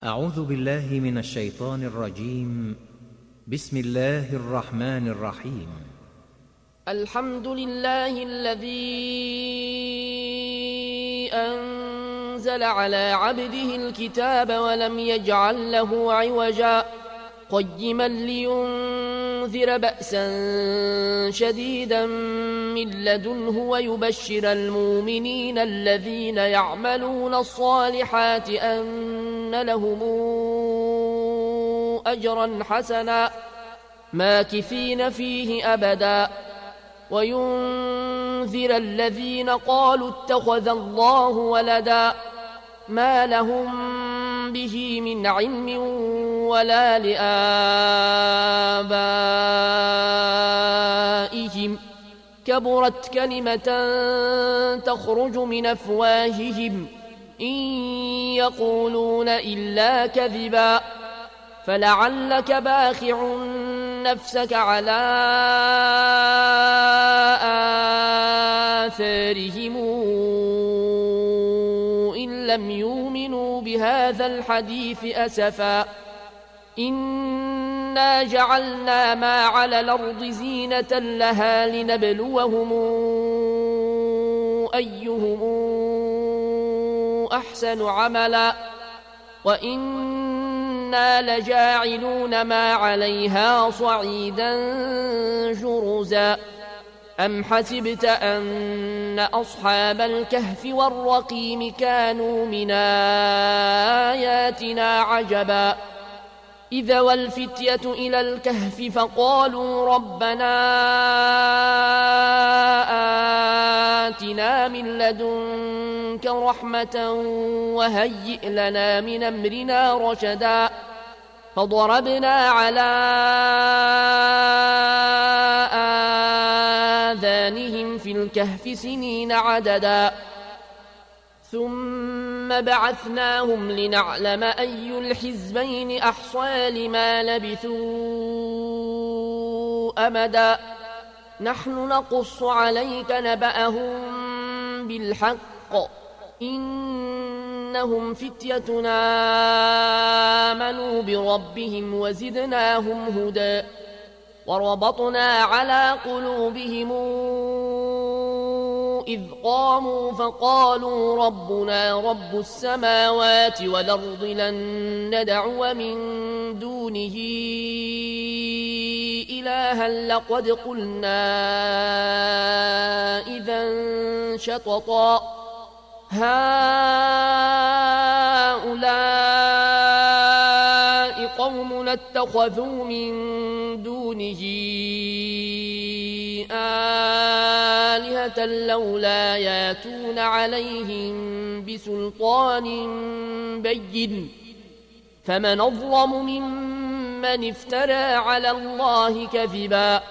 أعوذ بالله من الشيطان الرجيم. بسم الله الرحمن الرحيم. الحمد لله الذي أنزل على عبده الكتاب ولم يجعل له عوجا قيما لينذر بأسا شديدا من لدنه ويبشر المؤمنين الذين يعملون الصالحات أن لهم أجرا حسنا ماكثين فيه أبدا وينذر الذين قالوا اتخذ الله ولدا ما لهم به من علم ولا لآبائهم كبرت كلمة تخرج من أفواههم إن يقولون إلا كذبا فلعلك باخع نفسك على آثارهم إن لم يؤمنوا بهذا الحديث أسفا إنا جعلنا ما على الأرض زينة لها لنبلوهم أيهم أحسن عملا وإنا لجاعلون ما عليها صعيدا جرزا أم حسبت أن أصحاب الكهف والرقيم كانوا من آياتنا عجبا إذا والفتية إلى الكهف فقالوا ربنا آتنا من لدنك رحمة وهيئ لنا من أمرنا رشدا فضربنا على آذانهم في الكهف سنين عددا ثم بعثناهم لنعلم أي الحزبين أحصى لما لبثوا أمدا نحن نقص عليك نبأهم بالحق إنهم فتيتنا آمنوا بربهم وزدناهم هدى وربطنا على قلوبهم إذ قاموا فقالوا ربنا رب السماوات والأرض لن ندعو من دونه إلها لقد قلنا إذا شططا هؤلاء قوم اتخذوا من دونه آلهة لولا ياتون عليهم بسلطان بين فمن أظلم ممن افترى على الله كذبا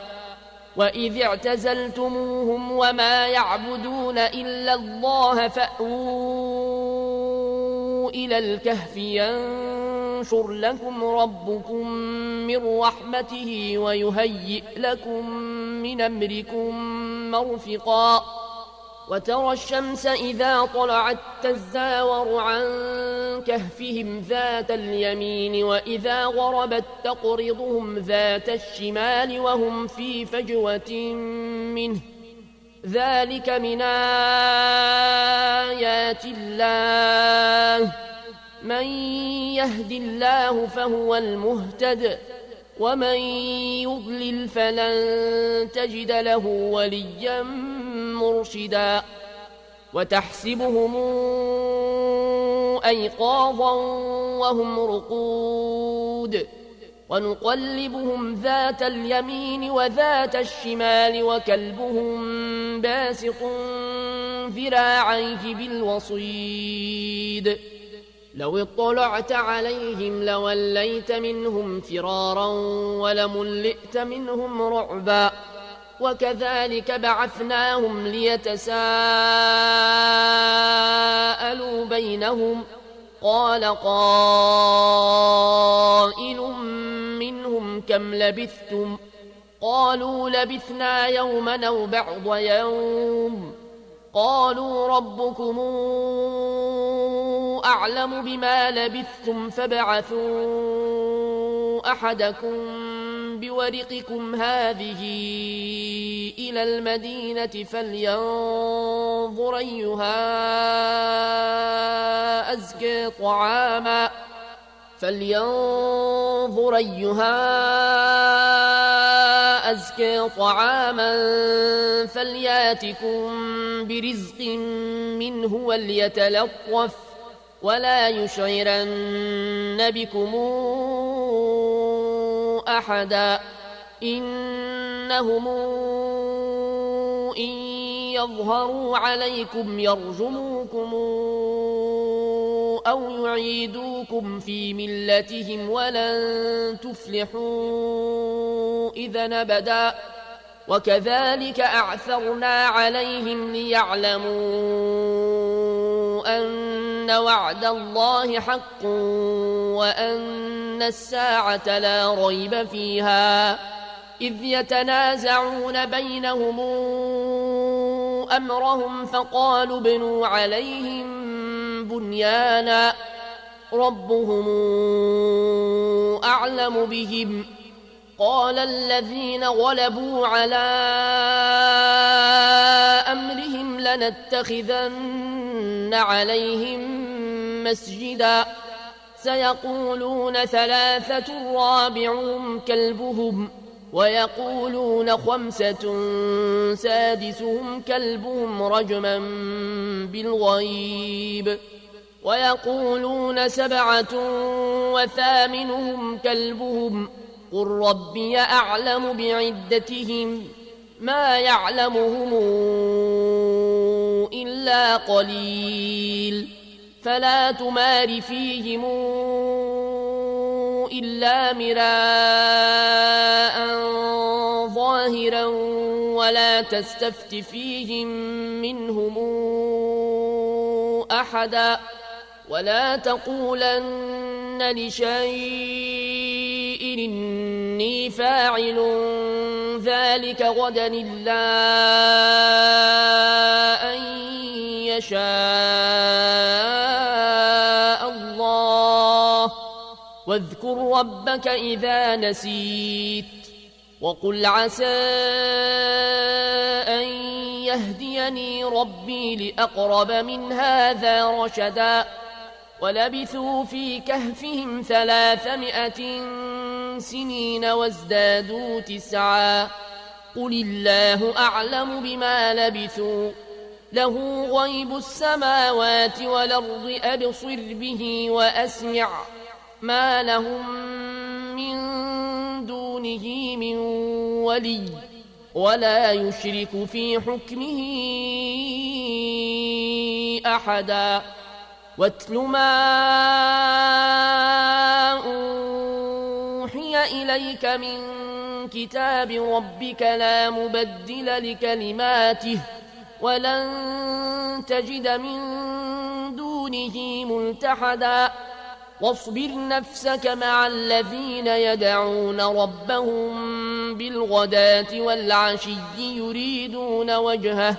وإذ اعتزلتموهم وما يعبدون إلا الله فأووا إلى الكهف ينشر لكم ربكم من رحمته ويهيئ لكم من أمركم مرفقا وترى الشمس إذا طلعت تزاور عن كهفهم ذات اليمين وإذا غربت تقرضهم ذات الشمال وهم في فجوة منه ذلك من آيات الله من يهد الله فهو المهتد ومن يضلل فلن تجد له وليا مرشدا وتحسبهم أيقاظا وهم رقود ونقلبهم ذات اليمين وذات الشمال وكلبهم باسط ذراعيه بالوصيد لو اطلعت عليهم لوليت منهم فرارا ولملئت منهم رعبا وكذلك بعثناهم ليتساءلوا بينهم قال قائل منهم كم لبثتم قالوا لبثنا يوما أو بعض يوم قالوا ربكم أعلم بما لبثتم فابعثوا أحدكم بورقكم هذه إلى المدينة فلينظر أيها أزكى طعاما فلياتكم برزق منه وليتلطف ولا يشعرن بكم أحدا إنهم إن يظهروا عليكم يرجموكم أو يعيدوكم في ملتهم ولن تفلحوا إذا أبدا وكذلك أعثرنا عليهم ليعلموا أن وعد الله حق وأن الساعة لا ريب فيها إذ يتنازعون بينهم أمرهم فقالوا ابنوا عليهم بنيانا ربهم أعلم بهم قال الذين غلبوا على أمرهم لنتخذن عليهم مسجدا سيقولون ثلاثة رابعهم كلبهم ويقولون خمسة سادسهم كلبهم رجما بالغيب ويقولون سبعة وثامنهم كلبهم قل ربي أعلم بعدتهم ما يعلمهم إلا قليل فلا تمار فيهم إلا مراء ظاهرا ولا تستفت فيهم منهم أحدا ولا تقولن لشيء إني فاعل ذلك غدا إلا أن يشاء الله واذكر ربك إذا نسيت وقل عسى أن يهديني ربي لأقرب من هذا رشدا ولبثوا في كهفهم 300 سنين وازدادوا 9 قل الله أعلم بما لبثوا له غيب السماوات والأرض أبصر به وأسمع ما لهم من دونه من ولي ولا يشرك في حكمه أحدا واتل ما أوحي إليك من كتاب ربك لا مبدل لكلماته ولن تجد من دونه ملتحدا واصبر نفسك مع الذين يدعون ربهم بالغداة والعشي يريدون وجهه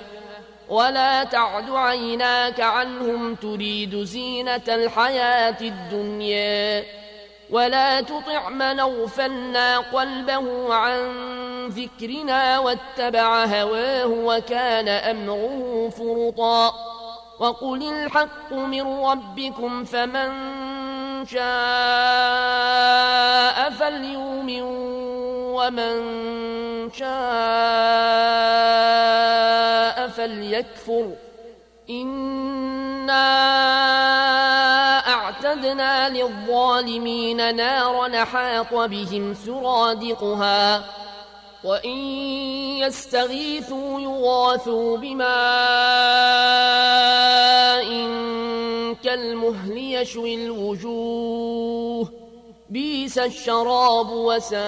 ولا تعد عيناك عنهم تريد زينة الحياة الدنيا ولا تطع من أغفلنا قلبه عن ذكرنا واتبع هواه وكان أمره فرطا وقل الحق من ربكم فمن شاء فليؤمن ومن شاء فليكفر إنا أعتدنا للظالمين نارا حاط بهم سرادقها وإن يستغيثوا يغاثوا بماء كالمهل يشوي الوجوه بئس الشراب وساءت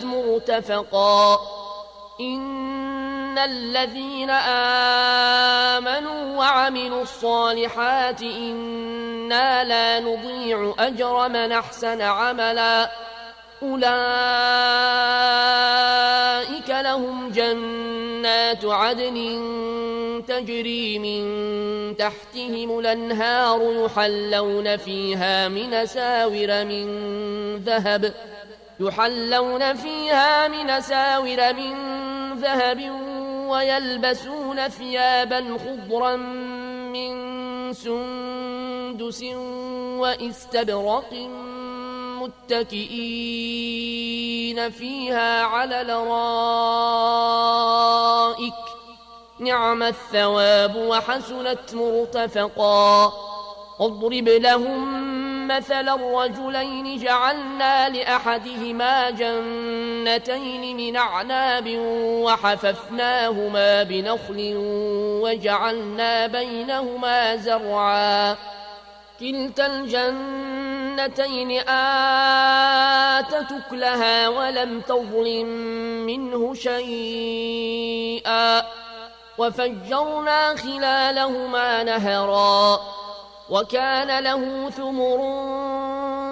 مرتفقا إن الذين آمنوا وعملوا الصالحات إنا لا نضيع أجر من أحسن عملا أولئك لهم جنات جنات عدن تجري من تحتهم الأنهار يحلون فيها من ساور من ذهب ويلبسون ثيابا خضرا من سندس واستبرق متكئين فيها على الارائك نعم الثواب وحسنت مرتفقا. اضرب لهم مثل الرجلين جعلنا لأحدهما جنتين من أعناب وحففناهما بنخل وجعلنا بينهما زرعا كلتا الجنتين آتت أكلها ولم تظلم منه شيئا وفجرنا خلالهما نهرا وكان له ثمر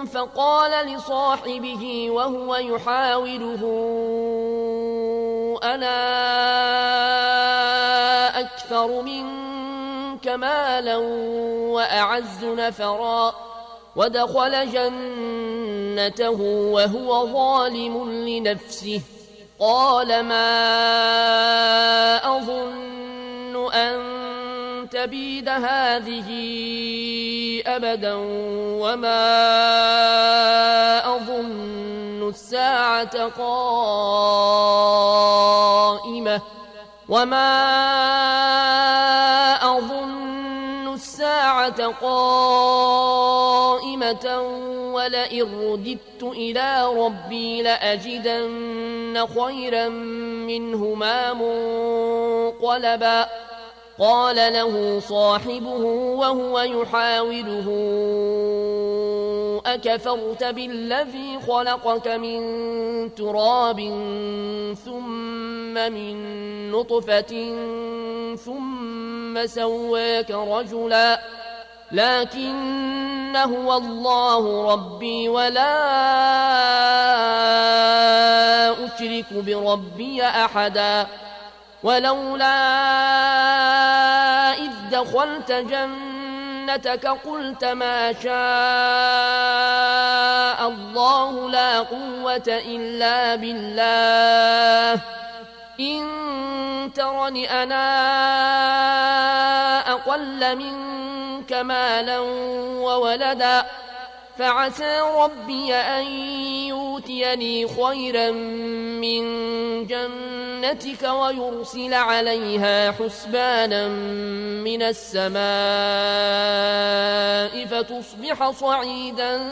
فقال لصاحبه وهو يحاوره أنا أكثر منك مالا وأعز نفرا ودخل جنته وهو ظالم لنفسه قال ما أظن أن تبيد هذه أبدا وما أظن الساعة قائمة ولئن رددت إلى ربي لأجدن خيرا منهما منقلبا. قال له صاحبه وهو يحاوره أكفرت بالذي خلقك من تراب ثم من نطفة ثم سواك رجلا لكن هو الله ربي ولا أشرك بربي أحدا. ولولا إذ دخلت جنتك قلت ما شاء الله لا قوة إلا بالله إن ترني أنا أقل منك مالا وولدا فعسى ربي أن يؤتيني خيرا من جنتك ويرسل عليها حسبانا من السماء فتصبح صعيدا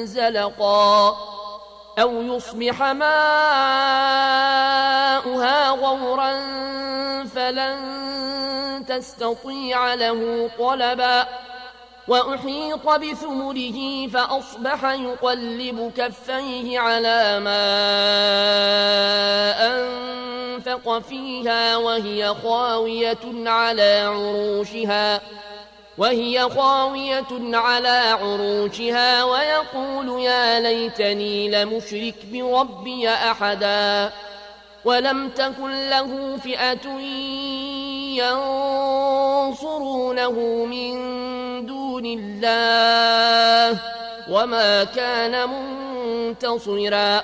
زلقا أو يصبح ماؤها غورا فلن تستطيع له طلبا. وأحيط بثمره فأصبح يقلب كفيه على ما أنفق فيها وهي خاوية على عروشها ويقول يا ليتني لمشرك بربي أحدا. ولم تكن له فئة ينصرونه من دون الله وما كان منتصرا.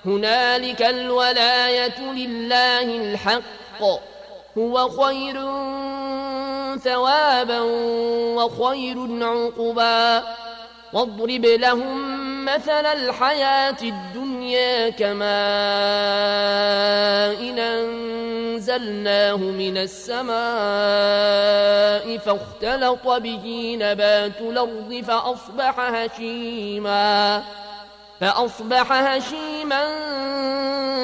هنالك الولاية لله الحق هو خير ثوابا وخير عقبا. واضرب لهم مثل الحياة الدنيا كماء إن أنزلناه من السماء فاختلط به نبات الأرض فأصبح هشيما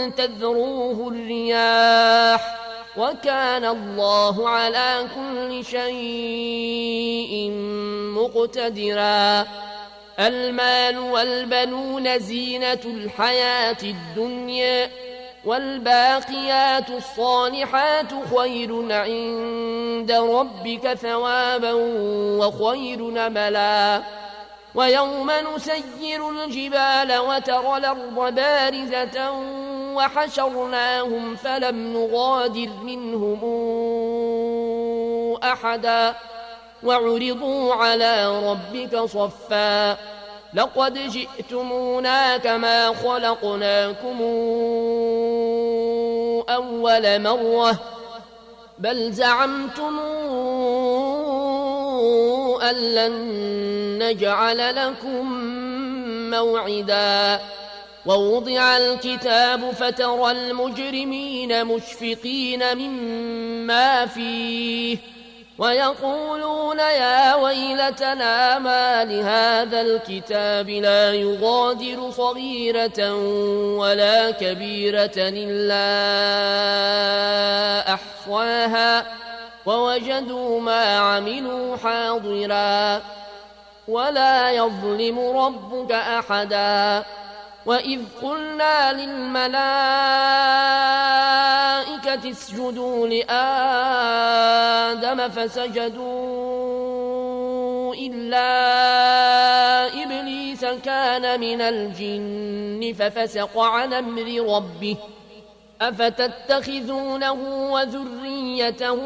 تذروه الرياح وكان الله على كل شيء مقتدرا. المال والبنون زينة الحياة الدنيا والباقيات الصالحات خير عند ربك ثوابا وخير نملا. ويوم نسير الجبال وترى الأرض بارزة وحشرناهم فلم نغادر منهم أحدا وعرضوا على ربك صفا لقد جئتمونا كما خلقناكم أول مرة بل زعمتم أن لن نجعل لكم موعدا ووضع الكتاب فترى المجرمين مشفقين مما فيه ويقولون يا ويلتنا ما لهذا الكتاب لا يغادر صغيرة ولا كبيرة إلا أحصاها ووجدوا ما عملوا حاضرا ولا يظلم ربك أحدا وإذ قلنا للملائكة اسجدوا لآدم فسجدوا إلا إبليس كان من الجن ففسق عن أمر ربه أفتتخذونه وذريته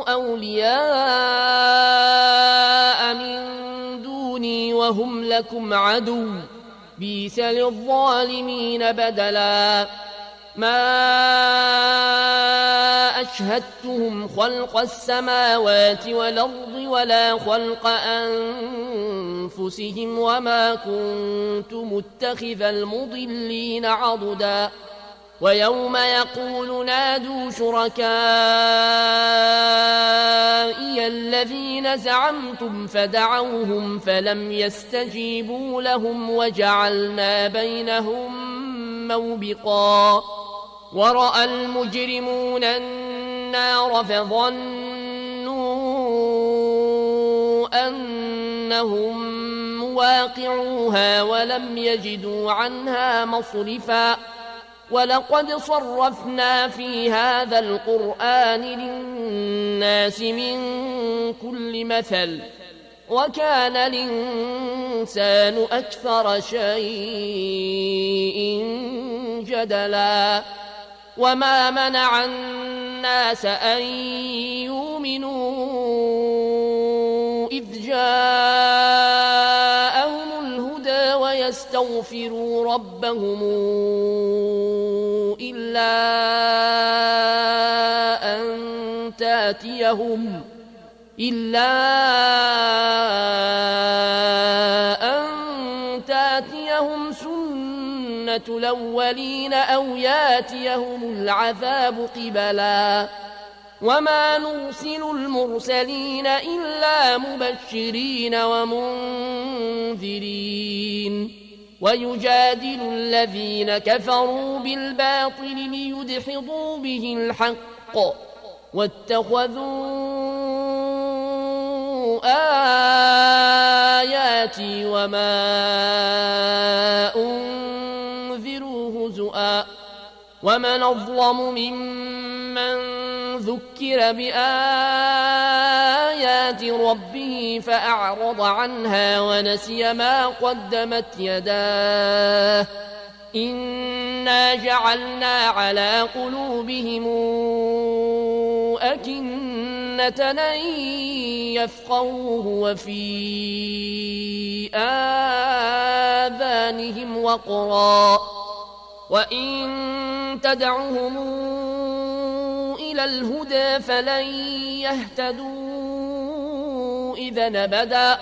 أولياء من دوني وهم لكم عدو بئس للظالمين بدلا ما أشهدتهم خلق السماوات والأرض ولا خلق أنفسهم وما كنت متخذ المضلين عضدا ويوم يقول نادوا شركائي الذين زعمتم فدعوهم فلم يستجيبوا لهم وجعلنا بينهم موبقا ورأى المجرمون النار فظنوا أنهم مواقعوها ولم يجدوا عنها مصرفا ولقد صرفنا في هذا القرآن للناس من كل مثل وكان الإنسان أكثر شيء جدلا وما منع الناس أن يؤمنوا إذ جاءهم الهدى ويستغفروا ربهم إلا أن تاتيهم سنة الأولين أو ياتيهم العذاب قبلا وما نرسل المرسلين إلا مبشرين ومنذرين ويجادل الذين كفروا بالباطل ليدحضوا به الحق واتخذوا آياتي وما أنذروا هزؤا ومن أظلم ممن ذكر بآيات ربه فأعرض عنها ونسي ما قدمت يداه إنا جعلنا على قلوبهم أكنة أن يفقهوه وفي آذانهم وقرا وإن تدعهم إلى الهدى فلن يهتدوا إذا أبدا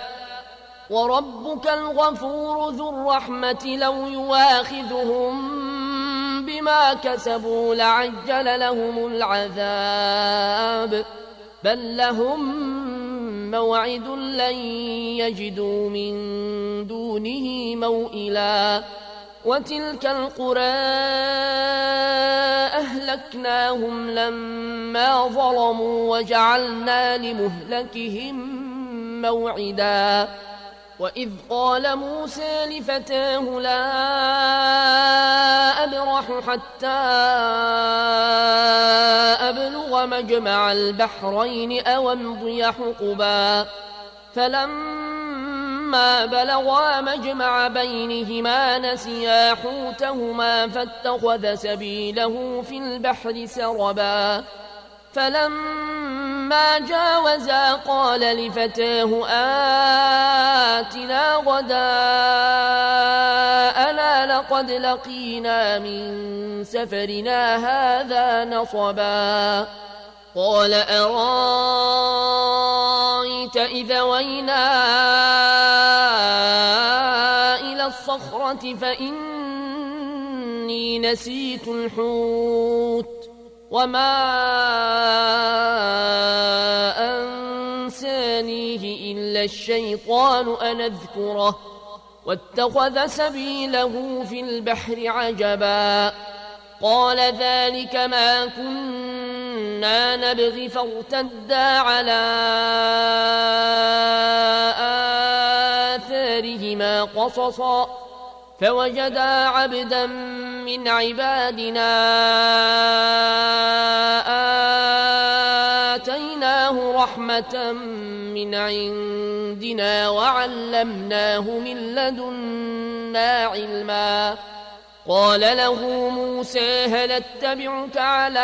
وربك الغفور ذو الرحمة لو يواخذهم بما كسبوا لعجل لهم العذاب بل لهم موعد لن يجدوا من دونه موئلا وتلك القرى أهلكناهم لما ظلموا وجعلنا لمهلكهم موعدا وإذ قال موسى لفتاه لا أبرح حتى أبلغ مجمع البحرين أو أمضي حقبا فلما فلما بلغا مجمع بينهما نسيا حوتهما فاتخذ سبيله في البحر سربا فلما جاوزا قال لفتاه آتنا غداءنا لقد لقينا من سفرنا هذا نصبا قال أرايت إذا وينا إلى الصخرة فإني نسيت الحوت وما أنسانيه إلا الشيطان أن أذكره واتخذ سبيله في البحر عجبا قال ذلك ما كنا نبغي فارتدا على آثارهما قصصا فوجدا عبدا من عبادنا آتيناه رحمة من عندنا وعلمناه من لدنا علما قال له موسى هل اتبعك على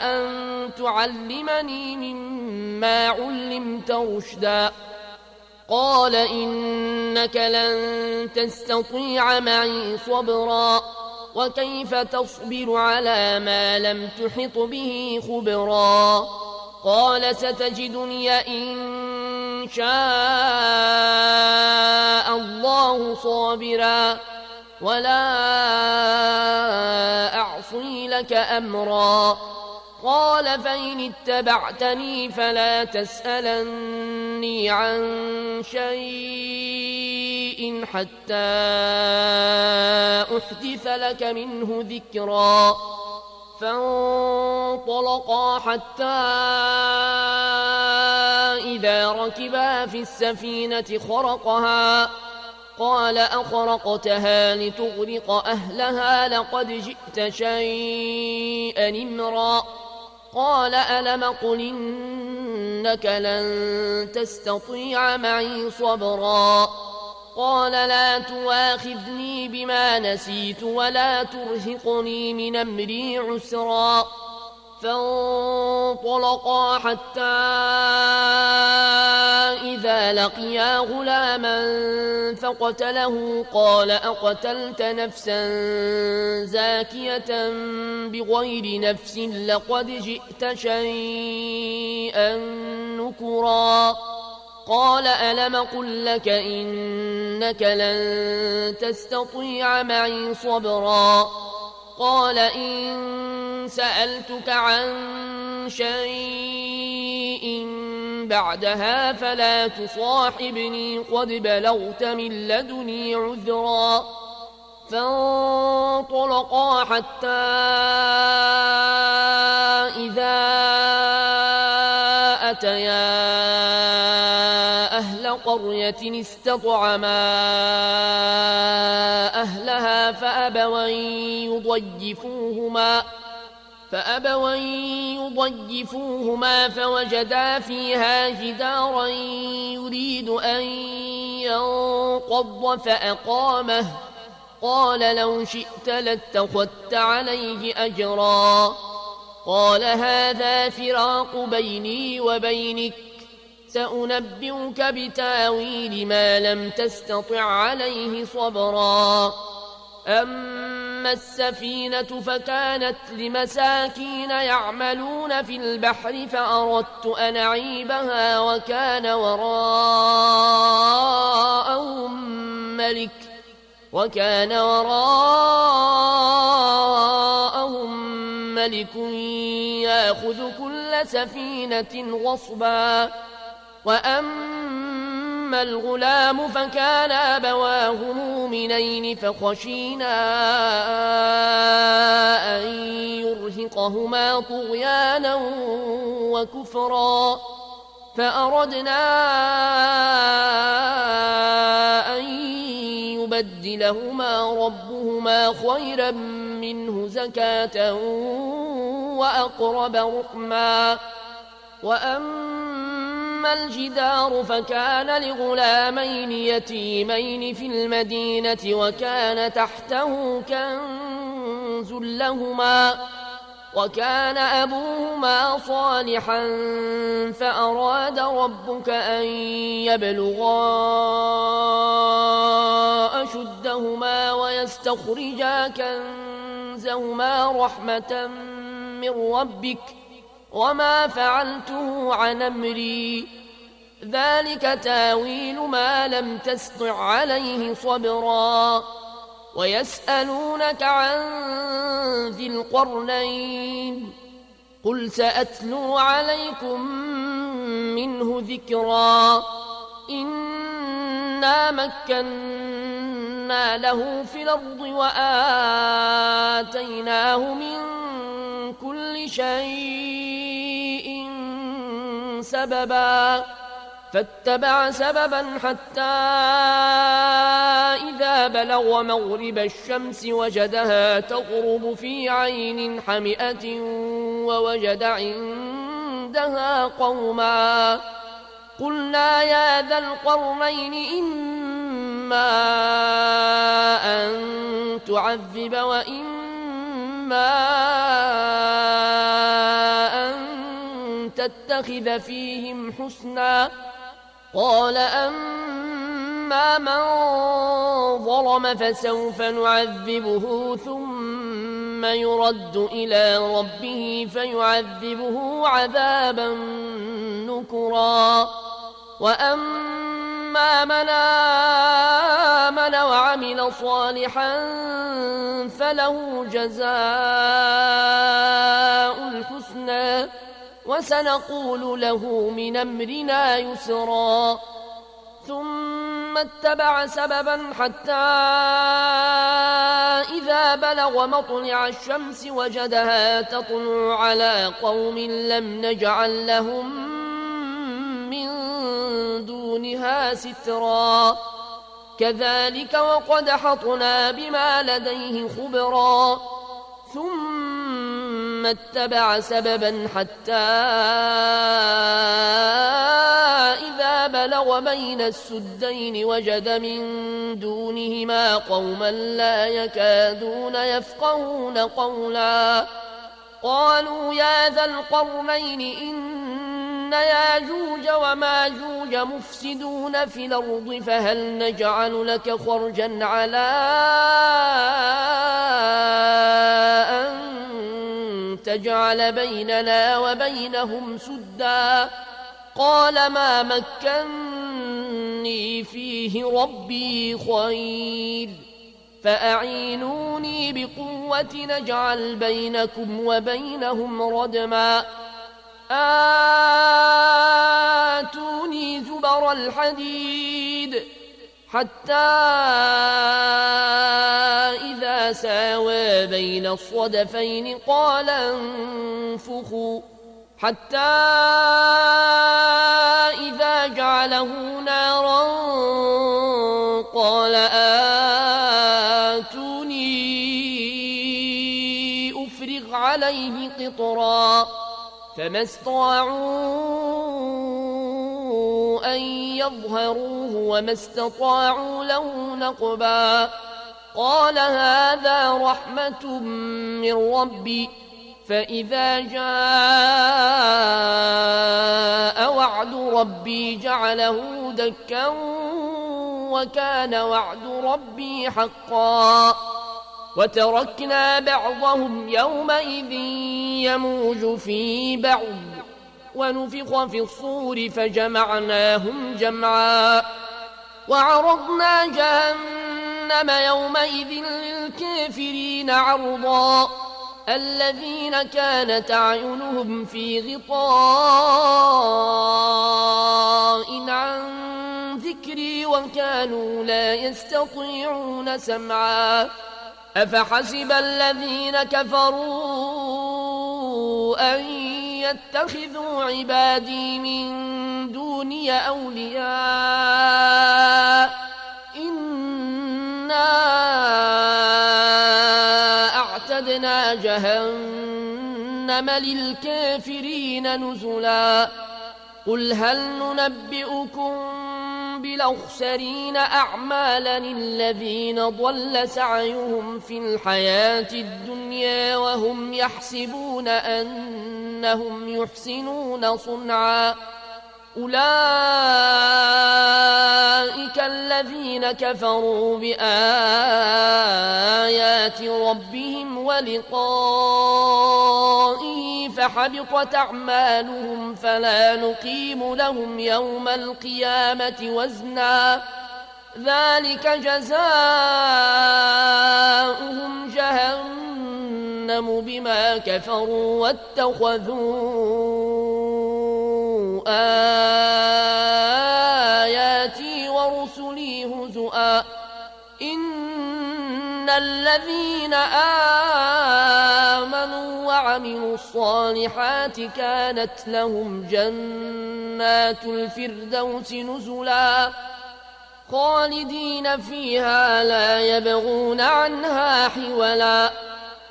أن تعلمني مما علمت رشدا قال إنك لن تستطيع معي صبرا وكيف تصبر على ما لم تحط به خبرا قال ستجدني إن شاء الله صابرا ولا أعصي لك أمرا قال فإن اتبعتني فلا تسألني عن شيء حتى أحدث لك منه ذكرا فانطلقا حتى إذا ركبا في السفينة خرقها قال أخرقتها لتغرق أهلها لقد جئت شيئا إمرا قال ألم قل إنك لن تستطيع معي صبرا قال لا تواخذني بما نسيت ولا ترهقني من أمري عسرا فانطلقا حتى إذا لقيا غلاما فقتله قال أقتلت نفسا زاكية بغير نفس لقد جئت شيئا نكرا قال ألم قل لك إنك لن تستطيع معي صبرا قال إن سألتك عن شيء بعدها فلا تصاحبني قد بلغت من لدني عذرا فانطلقا حتى إذا أتيا أهل قرية استطعما أهلها فأبوا يضيفوهما فوجدا فيها جدارا يريد أن ينقض فأقامه قال لو شئت لاتخذت عليه أجرا قال هذا فراق بيني وبينك سأنبئك بتاويل ما لم تستطع عليه صبرا أما السفينة فكانت لمساكين يعملون في البحر فأردت أن أعيبها وكان وراءهم ملك يأخذ كل سفينة غصبا وأما الغلام فكان أبواه مؤمنين فخشينا أن يرهقهما طغيانا وكفرا فأردنا أن يبدلهما ربهما خيرا منه زكاة وأقرب رحما وأما أما الجدار فكان لغلامين يتيمين في المدينة وكان تحته كنز لهما وكان أبوهما صالحا فأراد ربك أن يبلغا أشدهما ويستخرجا كنزهما رحمة من ربك وما فعلته عن أمري ذلك تاويل ما لم تسطع عليه صبرا ويسألونك عن ذي القرنين قل سأتلو عليكم منه ذكرا إنا مكنا له في الأرض وآتيناه من كل شيء سببا فاتبع سببا حتى إذا بلغ مغرب الشمس وجدها تغرب في عين حمئة ووجد عندها قوما قلنا يا ذا القرنين إما أن تعذب وإما أن تتخذ فيهم حسنا قال أما من ظلم فسوف نعذبه ثم يرد إلى ربه فيعذبه عذابا نكرا وأما من آمن وعمل صالحا فله جزاء الحسنى وسنقول له من أمرنا يسرا ثم اتبع سببا حتى إذا بلغ مطلع الشمس وجدها تطلع على قوم لم نجعل لهم من دونها سترا كذلك وقد حطنا بما لديه خبرا ثم اتبع سببا حتى إذا بلغ بين السدين وجد من دونهما قوما لا يكادون يفقهون قولا قالوا يا ذا القرنين إن ياجوج وماجوج مفسدون في الأرض فهل نجعل لك خرجا على أن تجعل بيننا وبينهم سدا قال ما مكني فيه ربي خير فأعينوني بقوة نجعل بينكم وبينهم ردما آتوني زبر الحديد حتى إذا ساوى بين الصدفين قال انفخوا حتى إذا جعله نارا قال آتوني أفرغ عليه قطرا فما استطاعوا أن يظهروه وما استطاعوا له نقبا قال هذا رحمة من ربي فإذا جاء وعد ربي جعله دكا وكان وعد ربي حقا وتركنا بعضهم يومئذ يموج في بعض ونفخ في الصور فجمعناهم جمعا وعرضنا جهنم يومئذ للكافرين عرضا الذين كانت أعينهم في غطاء عن ذكري وكانوا لا يستطيعون سمعا أفحسب الذين كفروا أن يتخذوا عبادي من دوني أولياء إنا أعتدنا جهنم للكافرين نزلا قل هل ننبئكم بالأخسرين أعمالا الذين ضل سعيهم في الحياة الدنيا وهم يحسبون أنهم يحسنون صنعا أولئك الذين كفروا بآيات ربهم ولقائه فحبطت أعمالهم فلا نقيم لهم يوم القيامة وزنا ذلك جزاؤهم جهنم بما كفروا واتخذوا آياتي ورسلي هزؤا إن الذين آمنوا وعملوا الصالحات كانت لهم جنات الفردوس نزلا خالدين فيها لا يبغون عنها حولا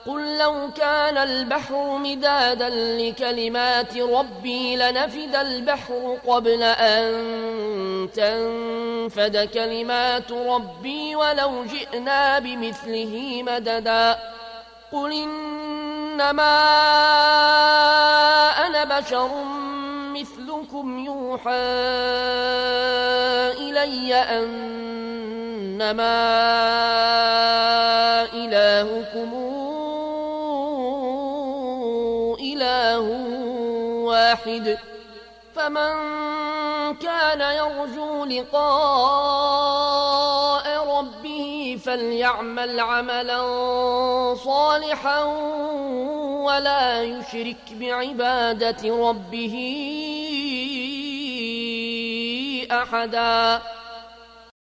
قل لو كان البحر مدادا لكلمات ربي لنفد البحر قبل أن تنفد كلمات ربي ولو جئنا بمثله مددا قل إنما أنا بشر مثلكم يوحى إلي أنما إلهكم إله واحد فمن كان يرجو لقاء ربه فليعمل عملا صالحا ولا يشرك بعبادة ربه أحدا